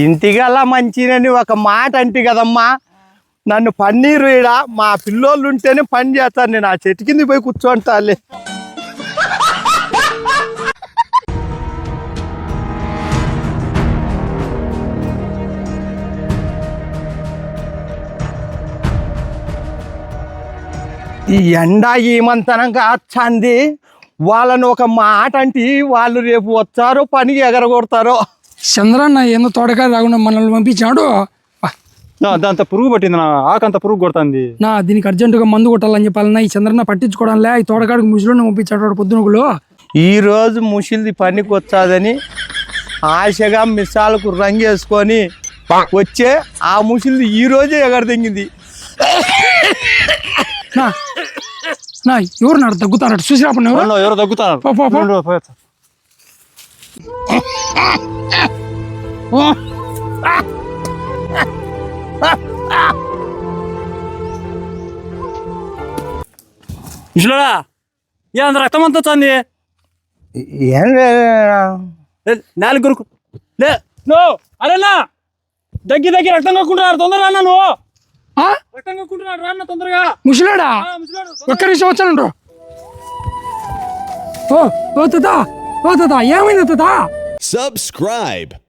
ఇంటికల్లా మంచినని ఒక మాట అంటే కదమ్మా, నన్ను పన్నీరు ఈడ మా పిల్లోళ్ళు ఉంటేనే పని చేస్తాను. నేను ఆ చెట్టు కింద పోయి కూర్చోంటాలే. ఈ ఎండ ఏమంతనంగా వచ్చంది. వాళ్ళని ఒక మాట అంటే వాళ్ళు రేపు వచ్చారో పనికి ఎగరగొడతారో. చంద్రన్న ఏందో తోటకాయ రాకుండా మనల్ని పంపించాడు. దాంతో పురుగు పట్టింది నా ఆకంత పురుగు కొడుతుంది నా దీనికి అర్జెంటుగా మందు కొట్టాలని చెప్పాలన్నా ఈ చంద్రన్న పట్టించుకోవడంలే. ఈ తోటకాడికి ముసలిని పంపించాడు పొద్దునకులు. ఈరోజు ముసిలిది పనికి వచ్చాదని ఆశగా మిసాలకు రంగేసుకొని వచ్చే ఆ ముసిలిది ఈరోజే ఎగరదెంగింది. నా ఎవరు నాడు తగ్గుతారు చూసి రాపండి. ఎవరో తగ్గుతారు. ఇట్లా ఏమంత రక్తం అంతా వచ్చింది. ఏం నాలుగు గురుకు లే నో అరేనా దగ్గి రక్తం కక్కుంటున్నారు. తొందరగా అన్నా నువ్వు రక్తం కక్కుంటున్నాడు. రాన్న తొందరగా. ముసలాడా ఒక్క నిమిషం వచ్చానండు. ఓ తాత ఏమైంది తాత? Subscribe.